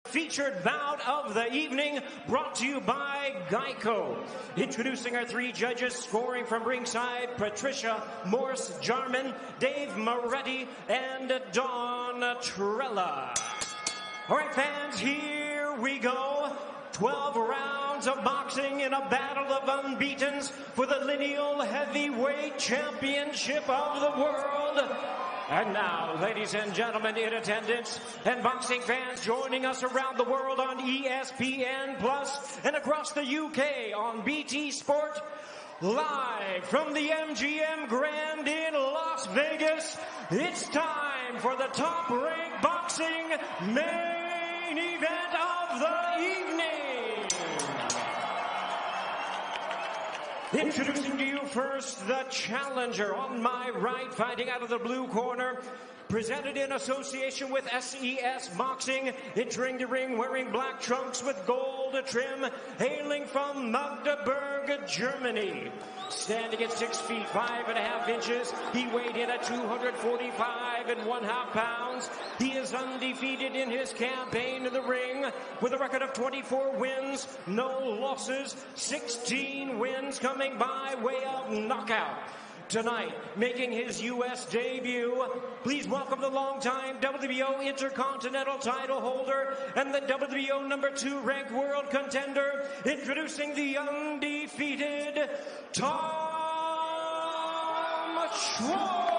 Featured bout of the evening, brought to you by Geico. Introducing our three judges, scoring from ringside: Patricia Morse-Jarman, Dave Moretti, and Dawn Trella. All right, fans, here we go. 12 rounds of boxing in a battle of unbeatens for the lineal heavyweight championship of the world. And now, ladies and gentlemen in attendance and boxing fans joining us around the world on ESPN Plus and across the UK on BT Sport, live from the MGM Grand in Las Vegas, it's time for the top-ranked boxing main event of the evening. Introducing to you first, the challenger on my right, fighting out of the blue corner, presented in association with SES Boxing, entering the ring wearing black trunks with gold trim, hailing from Magdeburg, Germany. Standing at 6 feet, 5.5 inches, he weighed in at 245.5 pounds. He is undefeated in his campaign in the ring with a record of 24 wins, no losses, 16 wins coming by way of knockout. Tonight, making his U.S. debut, please welcome the longtime WBO Intercontinental title holder and the WBO #2 ranked world contender, introducing the undefeated Tom Schwarz.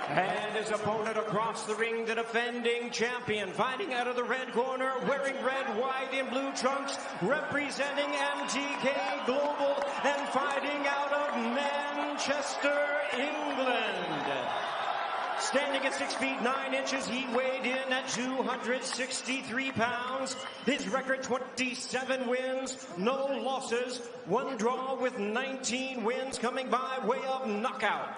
And his opponent across the ring, the defending champion, fighting out of the red corner, wearing red, white, and blue trunks, representing MTK Global, and fighting out of Manchester, England. Standing at 6 feet 9 inches, he weighed in at 263 pounds. His record, 27 wins, no losses, 1 draw with 19 wins coming by way of knockout.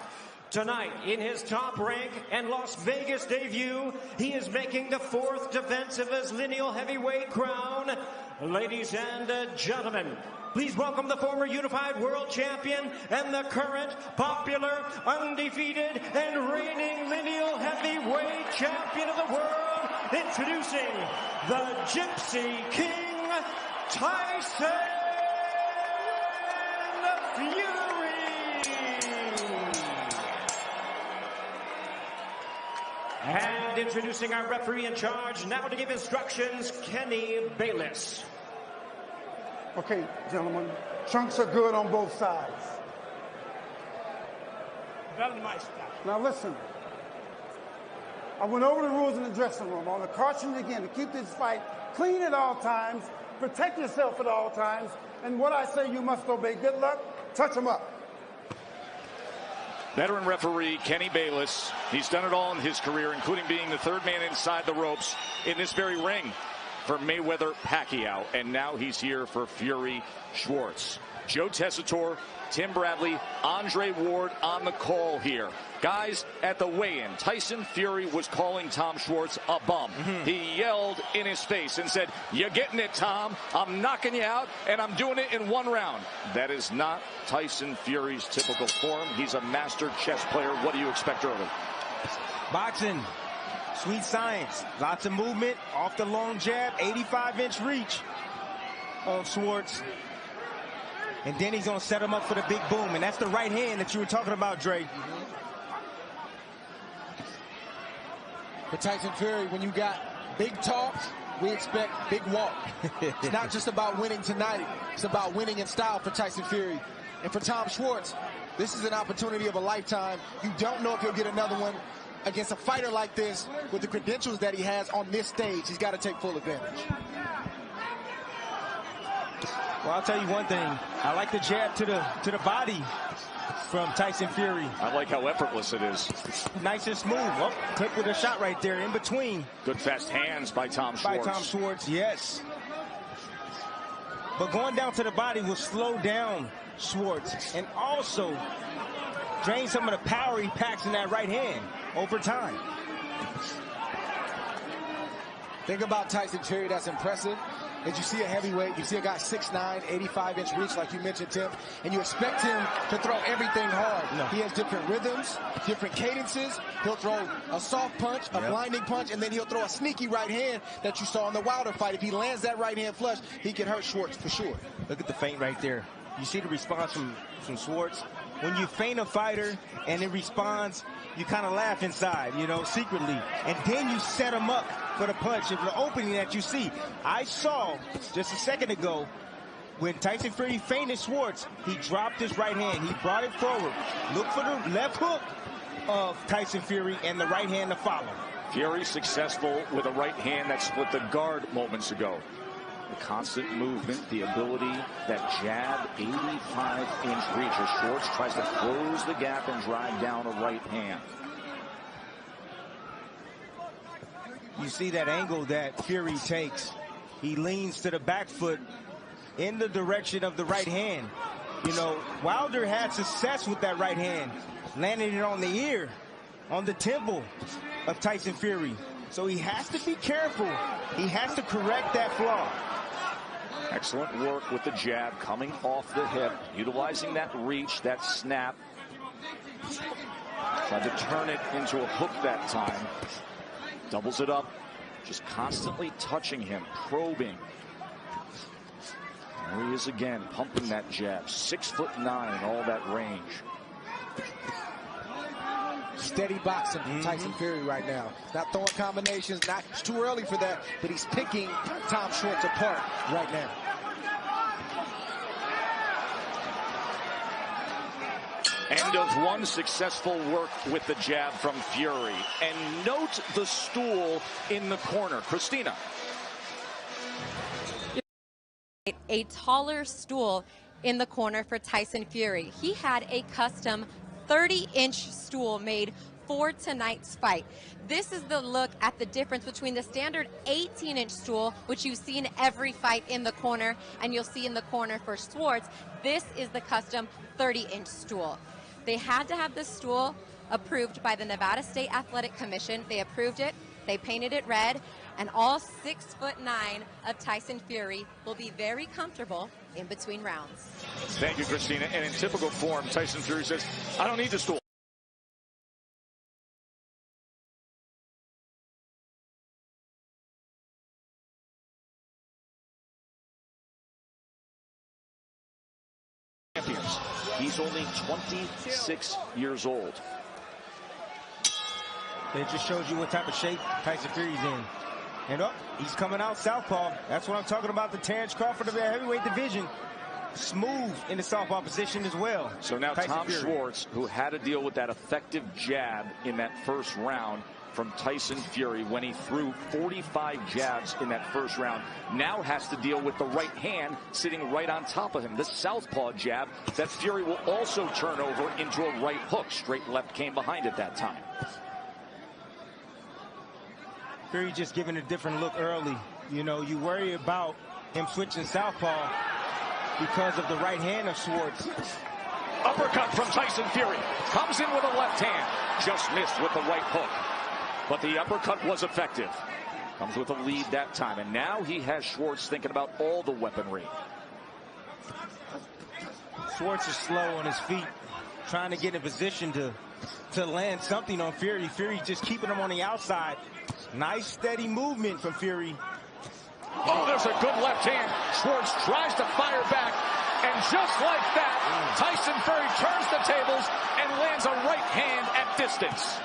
Tonight, in his top rank and Las Vegas debut, he is making the 4th defense of his lineal heavyweight crown. Ladies and gentlemen, please welcome the former unified world champion and the current popular, undefeated, and reigning lineal heavyweight champion of the world, introducing the Gypsy King, Tyson Fury. And introducing our referee in charge, now to give instructions, Kenny Bayless. Okay, gentlemen, trunks are good on both sides. Now listen, I went over the rules in the dressing room. On the caution again, to keep this fight clean at all times, protect yourself at all times, and what I say you must obey. Good luck, touch them up. Veteran referee Kenny Bayless. He's done it all in his career, including being the 3rd man inside the ropes in this very ring for Mayweather-Pacquiao. And now he's here for Fury Schwarz. Joe Tessitore, Tim Bradley, Andre Ward on the call here. Guys, at the weigh-in, Tyson Fury was calling Tom Schwarz a bum. He yelled in his face and said, "You're getting it, Tom. I'm knocking you out, and I'm doing it in 1 round." That is not Tyson Fury's typical form. He's a master chess player. What do you expect early? Boxing, sweet science, lots of movement, off the long jab, 85-inch reach of Schwarz. And then he's going to set him up for the big boom. And that's the right hand that you were talking about, Dre. For Tyson Fury, when you got big talk, we expect big walk. It's not just about winning tonight. It's about winning in style for Tyson Fury. And for Tom Schwarz, this is an opportunity of a lifetime. You don't know if he'll get another one against a fighter like this with the credentials that he has on this stage. He's got to take full advantage. Well, I'll tell you one thing. I like the jab to the body from Tyson Fury. I like how effortless it is. Nice and smooth. Oh, clip with a shot right there in between. Good fast hands by Tom Schwarz. By Tom Schwarz, yes. But going down to the body will slow down Schwarz and also drain some of the power he packs in that right hand over time. Think about Tyson Fury, that's impressive. is you see a heavyweight, you see a guy 6'9", 85-inch reach, like you mentioned, Tim, and you expect him to throw everything hard. No. He has different rhythms, different cadences. He'll throw a soft punch, a blinding punch, and then he'll throw a sneaky right hand that you saw in the Wilder fight. If he lands that right hand flush, he can hurt Schwarz for sure. Look at the feint right there. You see the response from Schwarz? When you feint a fighter and it responds, you kind of laugh inside, you know, secretly. And then you set him up for the punch of the opening that you see. I saw just a second ago when Tyson Fury feinted Schwarz, he dropped his right hand. He brought it forward. Look for the left hook of Tyson Fury and the right hand to follow. Fury successful with a right hand that split the guard moments ago. The constant movement, the ability, that jab, 85-inch reach as Schwarz tries to close the gap and drive down a right hand. You see that angle that Fury takes. He leans to the back foot in the direction of the right hand. You know, Wilder had success with that right hand, landing it on the ear, on the temple of Tyson Fury. So he has to be careful. He has to correct that flaw. Excellent work with the jab coming off the hip, utilizing that reach, that snap. Tried to turn it into a hook that time. Doubles it up, just constantly touching him, probing. There he is again, pumping that jab. 6'9", all that range. Steady boxing from Tyson Fury right now. Not throwing combinations, it's too early for that, but he's picking Tom Schwarz apart right now. End of one successful work with the jab from Fury. And note the stool in the corner. Christina. A taller stool in the corner for Tyson Fury. He had a custom 30-inch stool made for tonight's fight. This is the look at the difference between the standard 18-inch stool, which you see in every fight in the corner, and you'll see in the corner for Schwarz. This is the custom 30-inch stool. They had to have this stool approved by the Nevada State Athletic Commission. They approved it, they painted it red, and all 6'9" of Tyson Fury will be very comfortable in between rounds. Thank you, Christina. And in typical form, Tyson Fury says, I don't need the stool. Champions. He's only 26 years old. It just shows you what type of shape Tyson Fury's in. And he's coming out southpaw. That's what I'm talking about, the Terrence Crawford of the heavyweight division. Smooth in the southpaw position as well. So now Tyson Tom Fury. Schwarz, who had to deal with that effective jab in that first round from Tyson Fury when he threw 45 jabs in that first round, now has to deal with the right hand sitting right on top of him. The southpaw jab that Fury will also turn over into a right hook. Straight left came behind it that time. Fury just giving a different look early. You know, you worry about him switching southpaw because of the right hand of Schwarz. Uppercut from Tyson Fury. Comes in with a left hand. Just missed with the right hook. But the uppercut was effective. Comes with a lead that time. And now he has Schwarz thinking about all the weaponry. Schwarz is slow on his feet, trying to get in position to land something on Fury. Fury just keeping him on the outside. Nice steady movement from Fury. Oh, there's a good left hand. Schwarz tries to fire back. And just like that, Tyson Fury turns the tables and lands a right hand at distance.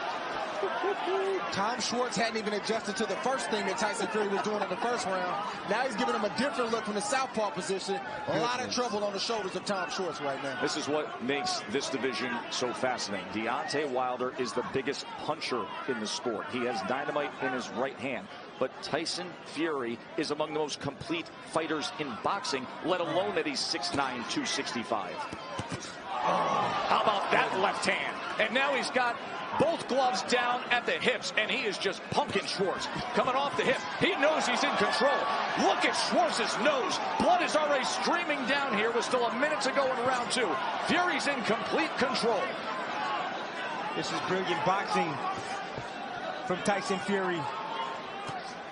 Tom Schwarz hadn't even adjusted to the first thing that Tyson Fury was doing in the first round. Now he's giving him a different look from the southpaw position. A lot of trouble on the shoulders of Tom Schwarz right now. This is what makes this division so fascinating. Deontay Wilder is the biggest puncher in the sport. He has dynamite in his right hand. But Tyson Fury is among the most complete fighters in boxing, let alone that he's 6'9", 265. How about that left hand? And now he's got both gloves down at the hips, and he is just punking Schwarz. Coming off the hip, he knows he's in control. Look at Schwarz's nose. Blood is already streaming down here with still a minute to go in round two. Fury's in complete control. This is brilliant boxing from Tyson Fury.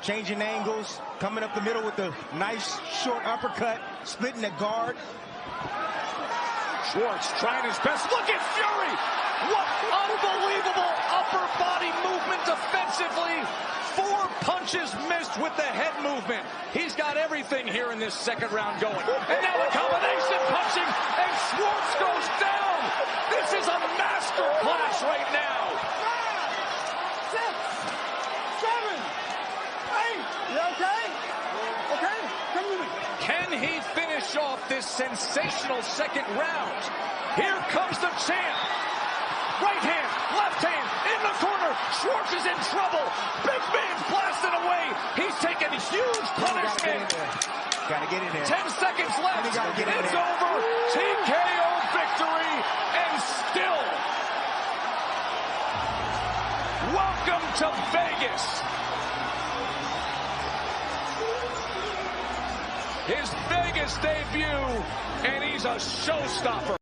changing angles, coming up the middle with the nice short uppercut, splitting the guard. Schwarz trying his best. Look at Fury! What unbelievable upper body movement defensively. 4 punches missed with the head movement. He's got everything here in this second round going. And now the combination punching, and Schwarz goes down. This is a master class right now. 5, 6, 7, 8. You okay? Okay? Come with me. Can he finish off this sensational second round? Here comes the champ. Right hand, left hand, in the corner. Schwarz is in trouble. Big man's blasting away. He's taking huge punishment. Gotta get in there. 10 seconds left. It's over. TKO victory. And still, welcome to Vegas. His Vegas debut, and he's a showstopper.